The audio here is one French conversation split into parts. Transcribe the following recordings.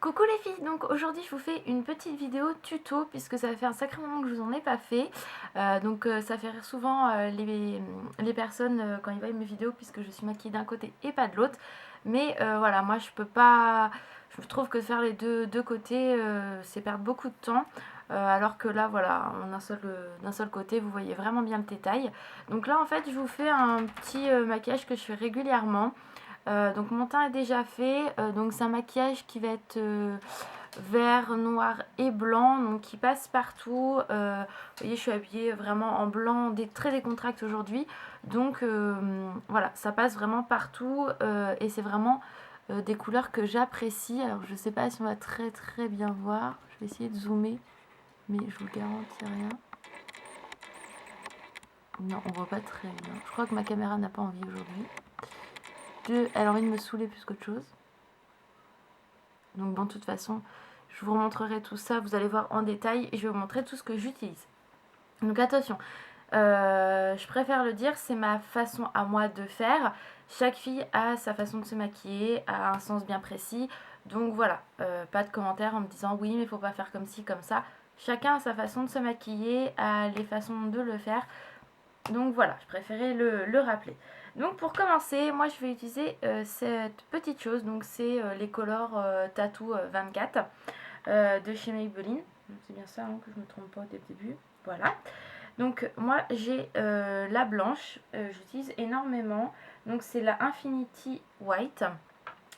Coucou les filles, donc aujourd'hui je vous fais une petite vidéo tuto puisque ça fait un sacré moment que je vous en ai pas fait. Ça fait rire souvent les personnes quand ils voient mes vidéos puisque je suis maquillée d'un côté et pas de l'autre. Mais voilà, moi je peux pas, je trouve que faire les deux côtés c'est perdre beaucoup de temps. Alors que là voilà, d'un seul côté vous voyez vraiment bien le détail. Donc là en fait je vous fais un petit maquillage que je fais régulièrement. Donc mon teint est déjà fait, donc c'est un maquillage qui va être vert, noir et blanc, donc qui passe partout. Vous voyez, je suis habillée vraiment en blanc, très décontracté aujourd'hui, donc voilà, ça passe vraiment partout et c'est vraiment des couleurs que j'apprécie. Alors je sais pas si on va très bien voir, je vais essayer de zoomer, mais je vous garantis rien. Non, on voit pas très bien. Je crois que ma caméra n'a pas envie aujourd'hui. Elle a envie de me saouler plus qu'autre chose. Donc bon, de toute façon, je vous remontrerai tout ça, vous allez voir en détail et je vais vous montrer tout ce que j'utilise. Donc attention, je préfère le dire, c'est ma façon à moi de faire. Chaque fille a sa façon de se maquiller, a un sens bien précis. Donc voilà, pas de commentaires en me disant oui mais faut pas faire comme ci, comme ça. Chacun a sa façon de se maquiller, a les façons de le faire. Donc voilà, je préférais le rappeler. Donc pour commencer, moi je vais utiliser cette petite chose. Donc c'est les Color Tattoo 24 de chez Maybelline. C'est bien ça hein, que je ne me trompe pas dès le début. Voilà. Donc moi j'ai la blanche, j'utilise énormément. Donc c'est la Infinity White,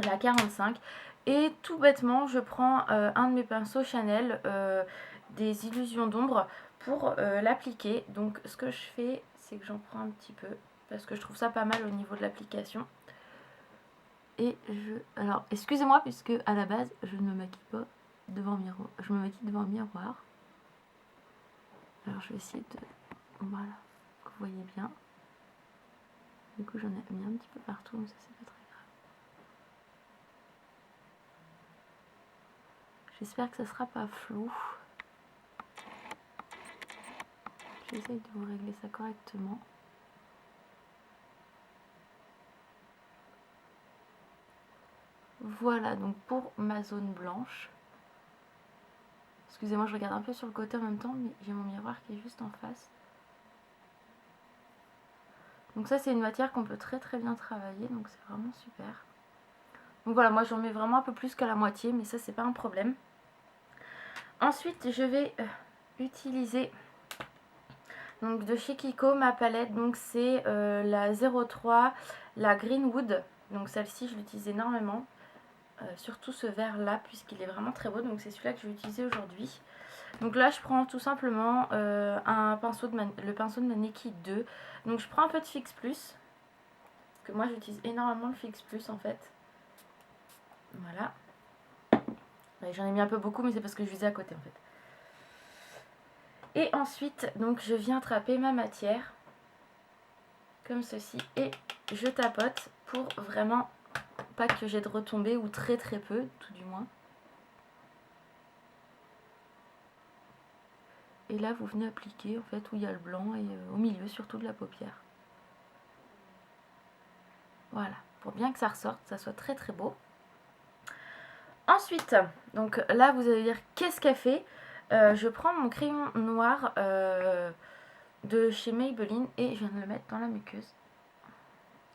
la 45. Et tout bêtement, je prends un de mes pinceaux Chanel, des illusions d'ombre, pour l'appliquer. Donc ce que je fais, c'est que j'en prends un petit peu, parce que je trouve ça pas mal au niveau de l'application. Et alors, excusez-moi, puisque à la base, je ne me maquille pas devant un miroir. Je me maquille devant un miroir. Alors je vais essayer de... Voilà, que vous voyez bien. Du coup, j'en ai mis un petit peu partout, mais ça, c'est pas très grave. J'espère que ça sera pas flou. J'essaye de vous régler ça correctement. Voilà donc pour ma zone blanche. Excusez-moi, je regarde un peu sur le côté en même temps, mais j'ai mon miroir qui est juste en face. Donc ça c'est une matière qu'on peut très bien travailler, donc c'est vraiment super. Donc voilà, moi j'en mets vraiment un peu plus qu'à la moitié, mais ça c'est pas un problème. Ensuite je vais utiliser donc de chez Kiko ma palette, donc c'est la 03, la Greenwood. Donc celle-ci je l'utilise énormément. Surtout ce vert là puisqu'il est vraiment très beau, donc c'est celui-là que je vais utiliser aujourd'hui. Donc là je prends tout simplement le pinceau de ma Nikki 2. Donc je prends un peu de Fix Plus, que moi j'utilise énormément le Fix Plus en fait. Voilà. J'en ai mis un peu beaucoup, mais c'est parce que je visais à côté en fait. Et ensuite donc je viens trapper ma matière comme ceci et je tapote pour vraiment pas que j'ai de retombées, ou très peu tout du moins. Et là vous venez appliquer en fait où il y a le blanc et au milieu surtout de la paupière. Voilà, pour bien que ça ressorte, ça soit très beau. Ensuite, donc là vous allez dire qu'est-ce qu'elle fait. Je prends mon crayon noir de chez Maybelline et je viens de le mettre dans la muqueuse.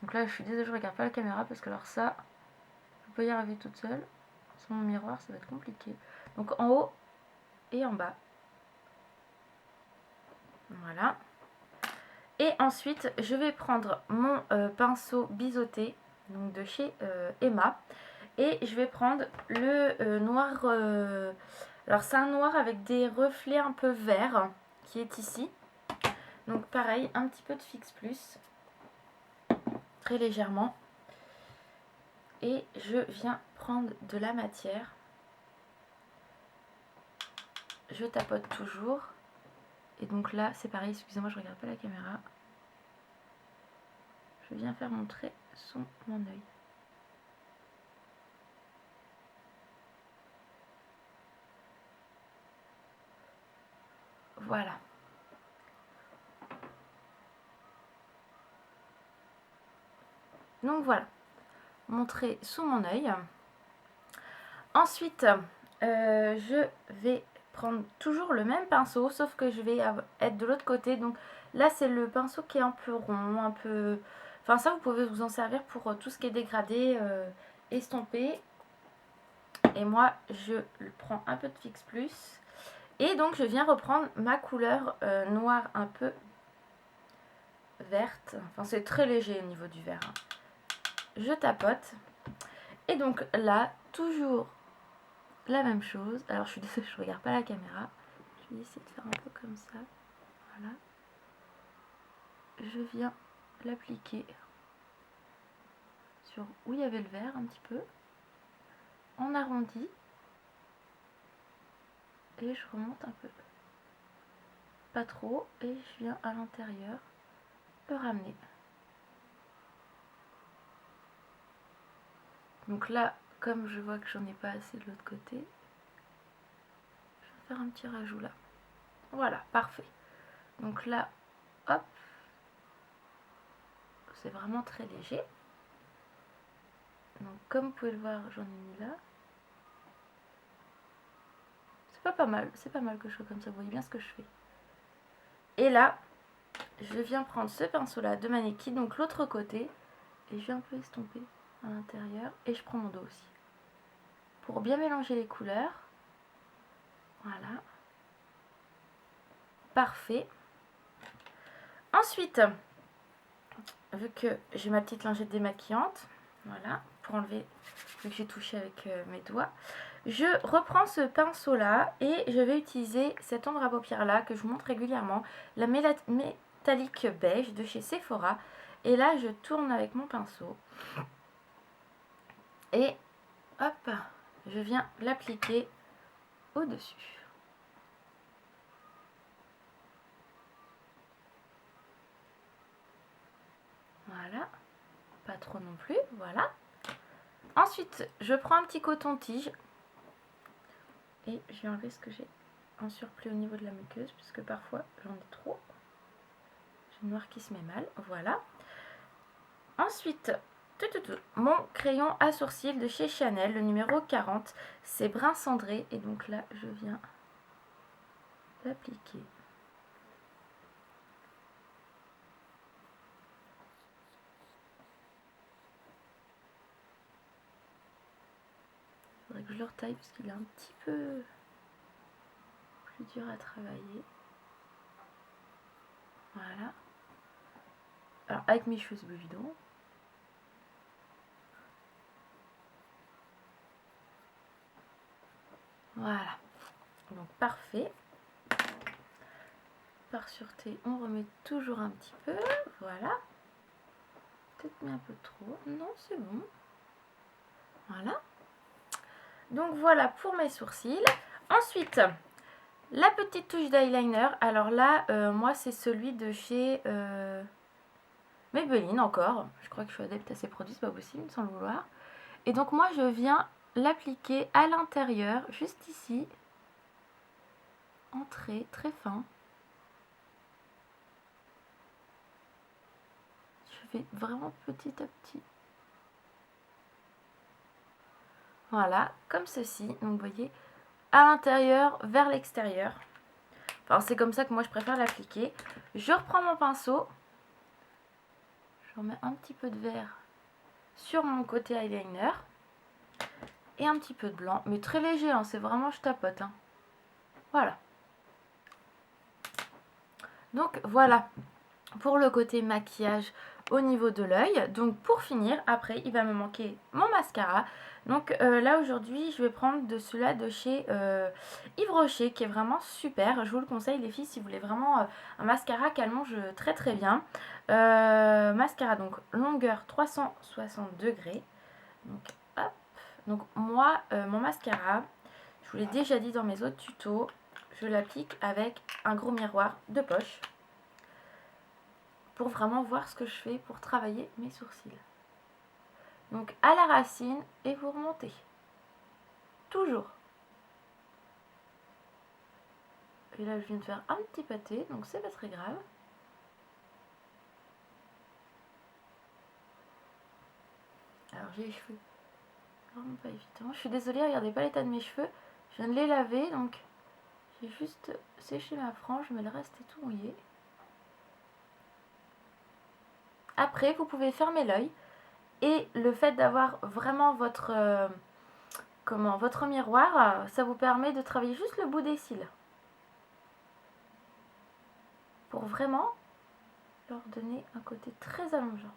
Donc là je suis désolée, je regarde pas la caméra parce que alors ça, je peux y arriver toute seule. Sans mon miroir ça va être compliqué. Donc en haut et en bas. Voilà. Et ensuite je vais prendre mon pinceau biseauté, donc de chez Emma. Et je vais prendre le noir, alors c'est un noir avec des reflets un peu verts qui est ici. Donc pareil, un petit peu de Fix Plus, très légèrement. Et je viens prendre de la matière. Je tapote toujours. Et donc là, c'est pareil, excusez-moi, je regarde pas la caméra. Je viens faire mon trait sous mon œil. Voilà. Donc voilà, mon trait sous mon œil. Ensuite, je vais prendre toujours le même pinceau, sauf que je vais être de l'autre côté. Donc là, c'est le pinceau qui est un peu rond, un peu... Enfin, ça, vous pouvez vous en servir pour tout ce qui est dégradé, estompé. Et moi, je prends un peu de Fix Plus. Et donc, je viens reprendre ma couleur noire un peu verte. Enfin, c'est très léger au niveau du vert. Hein. Je tapote. Et donc là, toujours la même chose. Alors, je suis désolée, je ne regarde pas la caméra. Je vais essayer de faire un peu comme ça. Voilà. Je viens l'appliquer sur où il y avait le vert un petit peu. En arrondi. Et je remonte un peu. Pas trop. Et je viens à l'intérieur le ramener. Donc là, comme je vois que j'en ai pas assez de l'autre côté, je vais faire un petit rajout là. Voilà, parfait. Donc là, hop, c'est vraiment très léger. Donc comme vous pouvez le voir, j'en ai mis là. C'est pas mal que je sois comme ça, vous voyez bien ce que je fais. Et là, je viens prendre ce pinceau là de Maneki, donc l'autre côté, et je viens un peu estomper à l'intérieur, et je prends mon dos aussi. Pour bien mélanger les couleurs. Voilà. Parfait. Ensuite, vu que j'ai ma petite lingette démaquillante, voilà, pour enlever, vu que j'ai touché avec mes doigts, je reprends ce pinceau là et je vais utiliser cette ombre à paupières là que je vous montre régulièrement, la métallique beige de chez Sephora. Et là, je tourne avec mon pinceau et hop, je viens l'appliquer au-dessus. Voilà, pas trop non plus, voilà. Ensuite, je prends un petit coton-tige et je vais enlever ce que j'ai en surplus au niveau de la muqueuse, puisque parfois j'en ai trop. J'ai le noir qui se met mal, voilà. Ensuite, mon crayon à sourcils de chez Chanel, le numéro 40, c'est brun cendré, et donc là, je viens l'appliquer. Il faudrait que je le retaille parce qu'il est un petit peu plus dur à travailler. Voilà. Alors, avec mes cheveux bidons. Voilà. Donc, parfait. Par sûreté, on remet toujours un petit peu. Voilà. Peut-être mis un peu trop. Non, c'est bon. Voilà. Donc, voilà pour mes sourcils. Ensuite, la petite touche d'eyeliner. Alors là, moi, c'est celui de chez Maybelline encore. Je crois que je suis adepte à ces produits, c'est pas possible, sans le vouloir. Et donc, moi, je viens l'appliquer à l'intérieur, juste ici. En trait, très fin. Je fais vraiment petit à petit. Voilà, comme ceci. Donc, vous voyez, à l'intérieur, vers l'extérieur. Enfin, c'est comme ça que moi, je préfère l'appliquer. Je reprends mon pinceau. Je remets un petit peu de vert sur mon côté eyeliner. Et un petit peu de blanc. Mais très léger, hein, c'est vraiment je tapote. Hein. Voilà. Donc, voilà. Pour le côté maquillage au niveau de l'œil. Donc pour finir, après il va me manquer mon mascara. Donc là aujourd'hui je vais prendre de celui-là de chez Yves Rocher qui est vraiment super. Je vous le conseille les filles si vous voulez vraiment un mascara qui allonge très très bien. Mascara donc longueur 360 degrés. Donc hop. Donc moi mon mascara, je vous l'ai déjà dit dans mes autres tutos, je l'applique avec un gros miroir de poche. Pour vraiment voir ce que je fais pour travailler mes sourcils. Donc à la racine et vous remontez. Toujours. Et là je viens de faire un petit pâté, donc c'est pas très grave. Alors j'ai les cheveux vraiment pas évident. Je suis désolée, regardez pas l'état de mes cheveux. Je viens de les laver, donc j'ai juste séché ma frange, mais le reste est tout mouillé. Après, vous pouvez fermer l'œil. Et le fait d'avoir vraiment votre miroir, ça vous permet de travailler juste le bout des cils. Pour vraiment leur donner un côté très allongeant.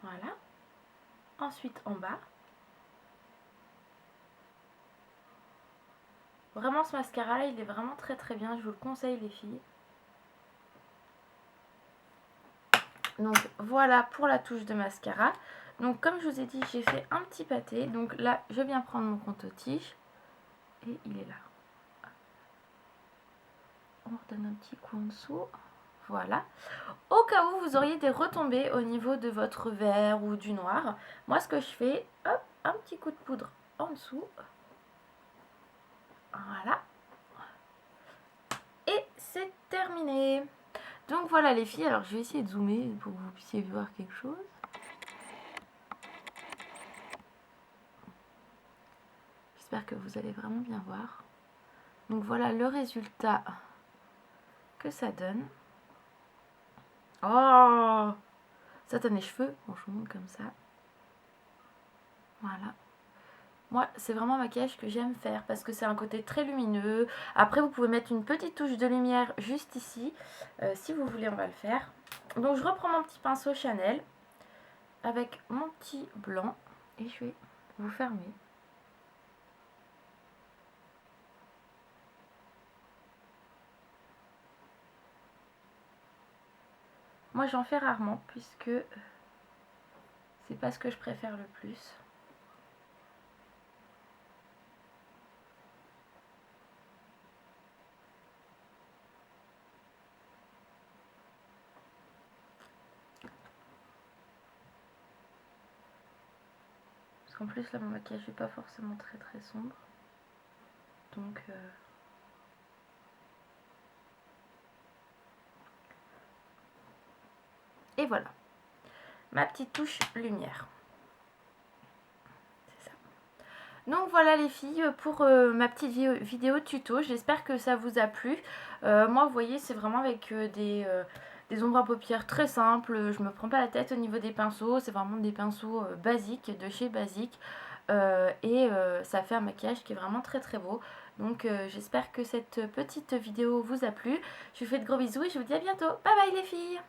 Voilà. Ensuite en bas. Vraiment ce mascara là, il est vraiment très très bien, je vous le conseille les filles. Donc voilà pour la touche de mascara. Donc comme je vous ai dit, j'ai fait un petit pâté. Donc là, je viens prendre mon compte-tige. Et il est là. On redonne un petit coup en dessous. Voilà. Au cas où vous auriez des retombées au niveau de votre vert ou du noir, moi ce que je fais, hop, un petit coup de poudre en dessous. Voilà. Et c'est terminé. Donc voilà les filles, alors je vais essayer de zoomer pour que vous puissiez voir quelque chose. J'espère que vous allez vraiment bien voir. Donc voilà le résultat que ça donne. Oh, ça donne les cheveux, bon je vous montre comme ça. Voilà. Moi, c'est vraiment un maquillage que j'aime faire parce que c'est un côté très lumineux. Après, vous pouvez mettre une petite touche de lumière juste ici. Si vous voulez, on va le faire. Donc, je reprends mon petit pinceau Chanel avec mon petit blanc et je vais vous fermer. Moi, j'en fais rarement puisque c'est pas ce que je préfère le plus. Parce qu'en plus, là, mon maquillage n'est pas forcément très très sombre. Donc... Et voilà, ma petite touche lumière. C'est ça. Donc voilà les filles pour ma petite vidéo tuto. J'espère que ça vous a plu. Moi, vous voyez, c'est vraiment avec des ombres à paupières très simples. Je me prends pas la tête au niveau des pinceaux. C'est vraiment des pinceaux basiques, de chez Basique. Ça fait un maquillage qui est vraiment très très beau. Donc j'espère que cette petite vidéo vous a plu. Je vous fais de gros bisous et je vous dis à bientôt. Bye bye les filles!